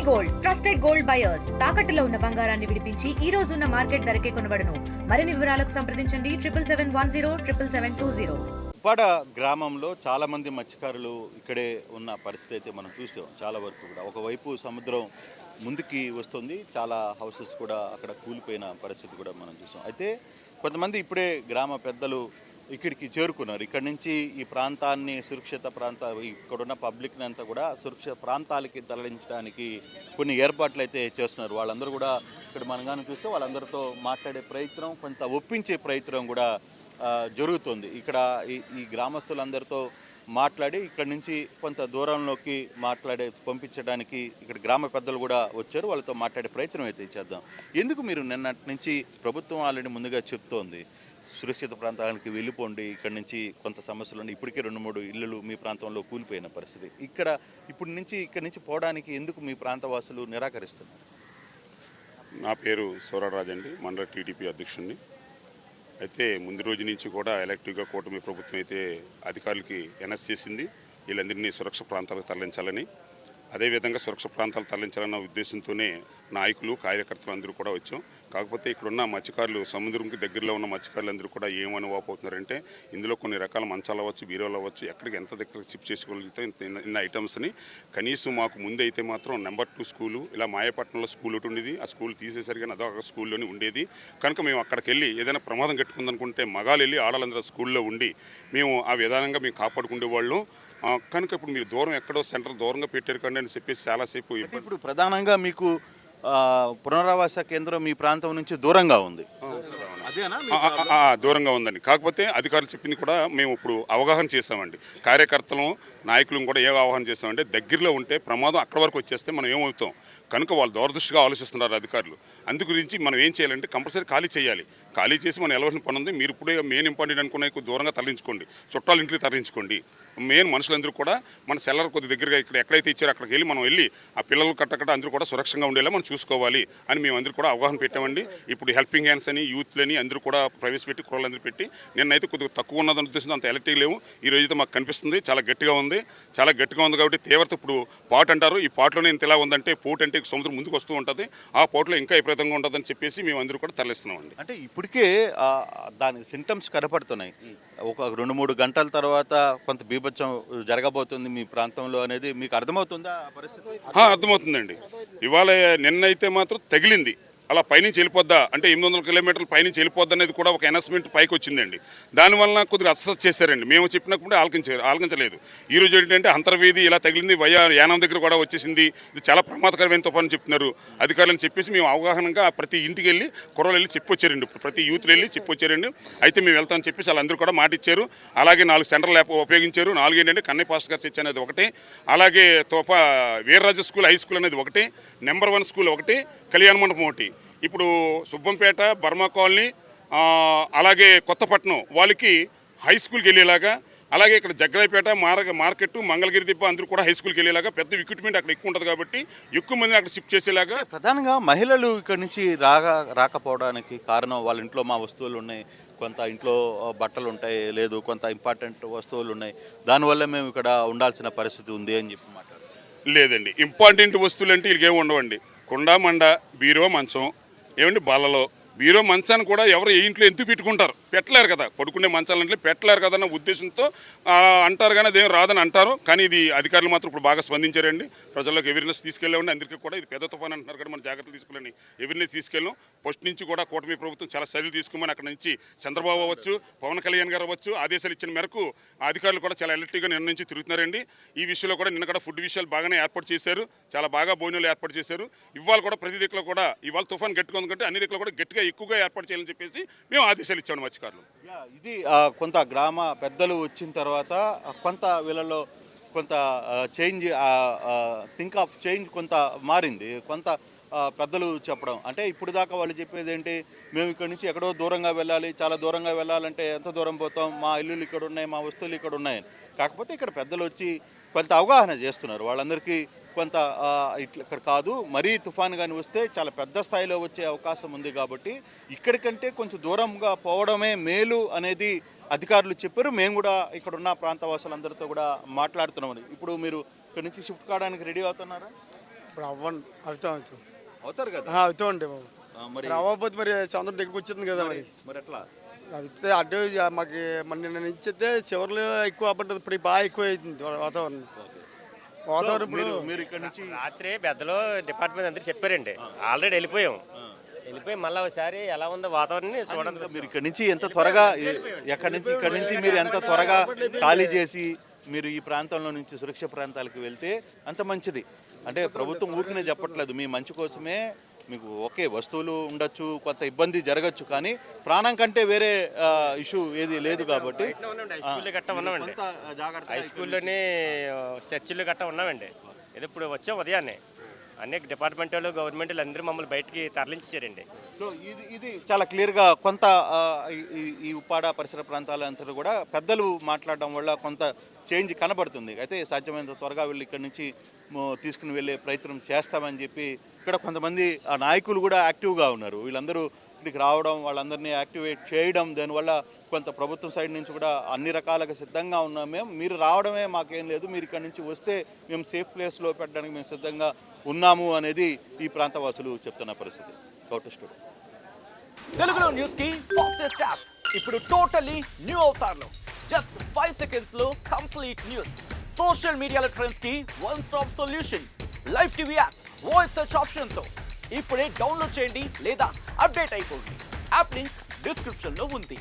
Gold trusted gold buyers తాకట్టులో ఉన్న బంగారాన్ని విడిపించి ఈ రోజు ఉన్న మార్కెట్ ధరకే కొనబడును. మరిన్ని వివరాలకు సంప్రదించండి 7771077720. ఉప్పాడ గ్రామంలో చాలామంది మత్స్యకారులు ఇక్కడే ఉన్న పరిస్థితి అయితే మనం చూసాం. చాలా వరకు కూడా ఒకవైపు సముద్రం ముందుకి వస్తుంది, చాలా హౌసెస్ కూడా అక్కడ కూలిపోయిన పరిస్థితి కూడా మనం చూసాం. అయితే కొంతమంది ఇప్పుడే గ్రామ పెద్దలు ఇక్కడికి చేరుకున్నారు. ఇక్కడ నుంచి ఈ ప్రాంతాన్ని సురక్షిత ఇక్కడున్న పబ్లిక్ని అంతా కూడా సురక్షిత ప్రాంతాలకి తరలించడానికి కొన్ని ఏర్పాట్లు అయితే చేస్తున్నారు. వాళ్ళందరూ కూడా ఇక్కడ మనగానే చూస్తే వాళ్ళందరితో మాట్లాడే ప్రయత్నం, కొంత ఒప్పించే ప్రయత్నం కూడా జరుగుతుంది. ఇక్కడ ఈ గ్రామస్తులందరితో మాట్లాడి ఇక్కడి నుంచి కొంత దూరంలోకి పంపించడానికి ఇక్కడ గ్రామ పెద్దలు కూడా వచ్చారు. వాళ్ళతో మాట్లాడే ప్రయత్నం అయితే చేద్దాం. ఎందుకు మీరు నిన్నటి నుంచి ప్రభుత్వం ఆల్రెడీ ముందుగా చెప్తోంది సురక్షిత ప్రాంతానికి వెళ్ళిపోండి, ఇక్కడ నుంచి కొంత సమస్యలు ఉన్నాయి, ఇప్పటికే 2-3 ఇళ్ళు మీ ప్రాంతంలో కూలిపోయిన పరిస్థితి, ఇక్కడి నుంచి పోవడానికి ఎందుకు మీ ప్రాంతవాసులు నిరాకరిస్తున్నారు? నా పేరు సౌరరాజ్ అండి, మండల టీడీపీ అధ్యక్షుడిని. అయితే ముందు రోజు నుంచి కూడా ఎలక్టివ్గా కూటమి ప్రభుత్వం అయితే అధికారులకి ఎన్ఎస్ చేసింది వీళ్ళందరినీ సురక్ష ప్రాంతాలకు తరలించాలని. అదేవిధంగా సురక్ష ప్రాంతాలు తరలించాలన్న ఉద్దేశంతోనే నాయకులు కార్యకర్తలు అందరూ కూడా వచ్చాం. కాకపోతే ఇక్కడున్న మత్స్యకారులు, సముద్రంకి దగ్గరలో ఉన్న మత్స్యకారులు అందరూ కూడా ఏమని వాపోతున్నారంటే ఇందులో కొన్ని రకాల మంచాలు అవ్వచ్చు, బీరోలు అవ్వచ్చు, ఎక్కడికి ఎంత దగ్గర షిఫ్ట్ చేసుకోగలిగితే ఇన్న ఐటమ్స్ని కనీసం మాకు ముందు అయితే మాత్రం నెంబర్ 2 స్కూలు ఇలా మాయపట్నంలో స్కూల్ ఒకటి ఉండేది, ఆ స్కూల్ తీసేసరికి అదొక స్కూల్లోనే ఉండేది. కనుక మేము అక్కడికి వెళ్ళి ఏదైనా ప్రమాదం కట్టుకుందనుకుంటే మగాలు వెళ్ళి ఆడాలందరూ స్కూల్లో ఉండి మేము ఆ విధానంగా మేము కాపాడుకునేవాళ్ళం. కనుక ఇప్పుడు మీరు దూరం ఎక్కడో సెంటర్ దూరంగా పెట్టారు కండి అని చెప్పేసి చాలాసేపు. ఇప్పుడు ప్రధానంగా మీకు పునరావాస కేంద్రం మీ ప్రాంతం నుంచి దూరంగా ఉంది, దూరంగా ఉందండి. కాకపోతే అధికారులు చెప్పింది కూడా మేము ఇప్పుడు అవగాహన చేసామండి. కార్యకర్తలు నాయకులను కూడా ఏ అవగాహన చేస్తామంటే దగ్గరలో ఉంటే ప్రమాదం అక్కడ వరకు వచ్చేస్తే మనం ఏమవుతాం, కనుక వాళ్ళు దూరదృష్టిగా ఆలోచిస్తున్నారు అధికారులు. అందు గురించి మనం ఏం చేయాలంటే కంపల్సరీ ఖాళీ చేయాలి. ఖాళీ చేసి మనం వెళ్ళవలసిన పని ఉంది. మీరు ఇప్పుడే మెయిన్ ఇంపార్టెంట్ అనుకునే దూరంగా తరలించుకోండి, చుట్టాల ఇంటికి తరలించుకోండి. మెయిన్ మనుషులందరూ కూడా మన సెల్లర్ కొద్ది దగ్గరగా ఇక్కడ ఎక్కడైతే ఇచ్చారో అక్కడికి వెళ్ళి మనం వెళ్ళి ఆ పిల్లలు కట్టకట్ట అందరూ కూడా సురక్షంగా ఉండేలా మనం చూసుకోవాలి అని మేము అందరూ కూడా అవగాహన పెట్టామండి. ఇప్పుడు హెల్పింగ్ హ్యాండ్స్ అని యూత్లని అందరూ కూడా ప్రవేశపెట్టి కుర్రలందరూ పెట్టి నిన్నైతే కొద్దిగా తక్కువ ఉన్నదని ఉద్దేశంతో అంత ఎలక్ట్రిక్ లేవు. ఈ రోజు అయితే మాకు కనిపిస్తుంది చాలా గట్టిగా ఉంది కాబట్టి తీవ్రత ఇప్పుడు పాట్ అంటారు. ఈ పాటలోనే ఇంత ఎలా ఉందంటే పోటు అంటే సముద్రం ముందుకు వస్తూ ఉంటుంది, ఆ పోటులో ఇంకా విపరీతంగా ఉంటుందని చెప్పేసి మేము అందరూ కూడా తరలిస్తున్నామండి. అంటే ఇప్పటికే దాని సింటమ్స్ కనపడుతున్నాయి. ఒక 2-3 గంటల తర్వాత కొంత బీభత్సం జరగబోతుంది మీ ప్రాంతంలో అనేది మీకు అర్థమవుతుందా పరిస్థితి? అర్థమవుతుందండి. ఇవాళ నిన్నైతే మాత్రం తగిలింది, అలా పైనుంచి వెళ్ళిపోద్దా అంటే 800 కిలోమీటర్లు పైనుంచి వెళ్ళిపోద్ది అనేది కూడా ఒక అనౌన్స్మెంట్ పైకి వచ్చిందండి. దానివల్ల కొద్దిగా అసెస్ చేశారండి. మేము చెప్పినప్పుడు ఆలకించలేదు. ఈరోజు ఏంటంటే అంతర్వేది ఇలా తగిలింది, యానం దగ్గర కూడా వచ్చేసింది, ఇది చాలా ప్రమాదకరమైన తుఫాను చెప్తున్నారు అధికారులను చెప్పేసి మేము అవగాహనగా ప్రతి ఇంటికి వెళ్ళి కుర్రలు వెళ్ళి చెప్పొచ్చారండి. ప్రతి యూత్లు వెళ్ళి చెప్పొచ్చారండి. అయితే మేము వెళ్తామని చెప్పేసి వాళ్ళందరూ కూడా మాట ఇచ్చారు. అలాగే 4 సెంటర్లు ఉపయోగించారు. 4 ఏంటంటే కన్నయ్య పాస్టర్ గారు చర్చ్ అనేది ఒకటి, అలాగే వీర్రాజు స్కూల్ హై స్కూల్ అనేది ఒకటి, నెంబర్ 1 స్కూల్ ఒకటి, కళ్యాణ మండపం ఒకటి. ఇప్పుడు సుబ్బంపేట, బర్మా కాలనీ, అలాగే కొత్తపట్నం వాళ్ళకి హై స్కూల్కి వెళ్ళేలాగా, అలాగే ఇక్కడ జగ్గరాయపేట, మార్కెట్, మంగళగిరి దిబ్బ అందరూ కూడా హై స్కూల్కి వెళ్ళేలాగా పెద్ద ఎక్విప్మెంట్ అక్కడ ఎక్కువ ఉంటుంది కాబట్టి ఎక్కువ మంది అక్కడ షిఫ్ట్ చేసేలాగా. ప్రధానంగా మహిళలు ఇక్కడ నుంచి రాకపోవడానికి కారణం వాళ్ళ ఇంట్లో మా వస్తువులు ఉన్నాయి, కొంత ఇంట్లో బట్టలు ఉంటాయి, లేదు కొంత ఇంపార్టెంట్ వస్తువులు ఉన్నాయి, దానివల్ల మేము ఇక్కడ ఉండాల్సిన పరిస్థితి ఉంది అని చెప్పి మాట్లాడారు. లేదండి, ఇంపార్టెంట్ వస్తువులు అంటే వీళ్ళకి ఏమి ఉండవండి. కుండ, మండ, బీరో, మంచం, ఏమండి బల్లలో బీరో మంచాన్ని కూడా ఎవరు ఏ ఇంట్లో ఎందుకు పెట్టుకుంటారు, పెట్టలేరు కదా, పడుకునే మంచాలంటే పెట్టలేరు కదా అన్న ఉద్దేశంతో అంటారు. కానీ అదేం రాదని అంటారు. కానీ ఇది అధికారులు మాత్రం ఇప్పుడు బాగా స్పందించారండి. ప్రజల్లోకి అవేర్నెస్ తీసుకెళ్ళామండి. అందరికీ కూడా ఇది పెద్ద తుఫాన్ అంటున్నారు కదా, మన జాగ్రత్తలు తీసుకోవాలని అవేర్నెస్ తీసుకెళ్ళాం. ఫస్ట్ నుంచి కూడా కూటమి ప్రభుత్వం చాలా చర్యలు తీసుకోమని అక్కడ నుంచి చంద్రబాబు అవ్వచ్చు, పవన్ కళ్యాణ్ గారు అవ్వచ్చు ఆదేశాలు ఇచ్చిన మేరకు అధికారులు కూడా చాలా ఎలర్ట్గా నిన్న నుంచి తిరుగుతున్నారండి. ఈ విషయంలో కూడా నిన్న కూడా ఫుడ్ విషయాలు బాగానే ఏర్పాటు చేశారు, చాలా బాగా భోజనాలు ఏర్పాటు చేశారు. ఇవాళ కూడా ప్రతి దిక్కులో కూడా ఇవాళ తుఫాన్ గట్టిగా ఉందంటే అన్ని దిక్కులో కూడా గట్టిగా ఎక్కువగా ఏర్పాటు చేయాలని చెప్పేసి మేము ఆదేశాలు ఇచ్చాము మత్స్యకారులు. ఇది కొంత గ్రామ పెద్దలు వచ్చిన తర్వాత కొంత వీళ్ళలో కొంత చేంజ్ కొంత మారింది. కొంత పెద్దలు చెప్పడం అంటే ఇప్పుడు దాకా వాళ్ళు చెప్పేది ఏంటి, మేము ఇక్కడ నుంచి ఎక్కడో దూరంగా వెళ్ళాలి, చాలా దూరంగా వెళ్ళాలంటే ఎంత దూరం పోతాం, మా ఇల్లులు ఇక్కడ ఉన్నాయి, మా వస్తువులు ఇక్కడ ఉన్నాయి. కాకపోతే ఇక్కడ పెద్దలు వచ్చి కొంత అవగాహన చేస్తున్నారు వాళ్ళందరికీ. కొంత ఇక్కడ కాదు, మరీ తుఫాను కానీ వస్తే చాలా పెద్ద స్థాయిలో వచ్చే అవకాశం ఉంది కాబట్టి ఇక్కడికంటే కొంచెం దూరంగా పోవడమే మేలు అనేది అధికారులు చెప్పారు. మేము కూడా ఇక్కడ ఉన్న ప్రాంతవాసులందరితో కూడా మాట్లాడుతున్నాం. ఇప్పుడు మీరు ఇక్కడ నుంచి షిఫ్ట్ కావడానికి రెడీ అవుతున్నారా? ఇప్పుడు అవ్వండి అవుతాం అవుతారు కదా అవుతామండి బాబు. మరి మరి అవ్వకపోతే మరి చంద్రుడు దగ్గరికి వచ్చింది కదా మరి మరి ఎట్లా అయితే అడ్డు మాకు మన నిన్న నుంచి అయితే చివరిలో ఎక్కువ అవ్వట్లేదు, ఇప్పుడు బాగా ఎక్కువ అవుతుంది వాతావరణం. వాతావరణం ఇప్పుడు మీరు ఇక్కడ నుంచి రాత్రి పెద్దలు డిపార్ట్మెంట్ అందరూ చెప్పారండి. ఆల్రెడీ వెళ్ళిపోయి మళ్ళీ ఒకసారి ఎలా ఉందో వాతావరణం చూడండి. మీరు ఇక్కడ నుంచి ఎంత త్వరగా ఇక్కడ నుంచి మీరు ఎంత త్వరగా ఖాళీ చేసి మీరు ఈ ప్రాంతంలో నుంచి సురక్ష ప్రాంతాలకు వెళ్తే అంత మంచిది. అంటే ప్రభుత్వం ఊరికనే చెప్పట్లేదు, మీ మంచి కోసమే. మీకు ఓకే వస్తువులు ఉండొచ్చు, కొంత ఇబ్బంది జరగచ్చు, కానీ ప్రాణం కంటే వేరే ఇష్యూ ఏది లేదు కాబట్టి హై స్కూల్లో గట్ట ఉన్నామండి. హై స్కూల్లోని చర్చిల్లో గట్ట ఉన్నామండి. ఇది ఇప్పుడు వచ్చాం ఉదయాన్నే. అన్ని డిపార్ట్మెంట్ వాళ్ళు గవర్నమెంట్ వాళ్ళు అందరూ మమ్మల్ని బయటికి తరలించారండి. సో ఇది చాలా క్లియర్గా కొంత ఈ ఉప్పాడ పరిసర ప్రాంతాలంతా కూడా పెద్దలు మాట్లాడడం వల్ల కొంత చేంజ్ కనబడుతుంది. అయితే సాధ్యమైనంత త్వరగా వీళ్ళు ఇక్కడి నుంచి తీసుకుని వెళ్ళే ప్రయత్నం చేస్తామని చెప్పి ఇక్కడ కొంతమంది ఆ నాయకులు కూడా యాక్టివ్గా ఉన్నారు. వీళ్ళందరూ ఇక్కడికి రావడం, వాళ్ళందరినీ యాక్టివేట్ చేయడం, దానివల్ల కొంత ప్రభుత్వం సైడ్ నుంచి కూడా అన్ని రకాలుగా సిద్ధంగా ఉన్నాం మేము, మీరు రావడమే మాకేం లేదు, మీరు ఇక్కడ నుంచి వస్తే మేము సేఫ్ ప్లేస్లో పెట్టడానికి మేము సిద్ధంగా ఉన్నాము అనేది ఈ ప్రాంతవాసులు చెప్తున్న పరిస్థితి. గౌట్ స్టూడియో తెలుగులో న్యూస్ కి ఫాస్టెస్ట్ యాప్ ఇప్పుడు టోటలీ న్యూ అవతార్లో జస్ట్ 5 seconds లో కంప్లీట్ న్యూస్. సోషల్ మీడియాలో ట్రెండ్స్ కి one stop solution. Live TV app voice search option తో ఇప్పుడే డౌన్లోడ్ చేయండి లేదా అప్డేట్ అయిపోండి. యాప్ లింక్ డిస్క్రిప్షన్ లో ఉంది.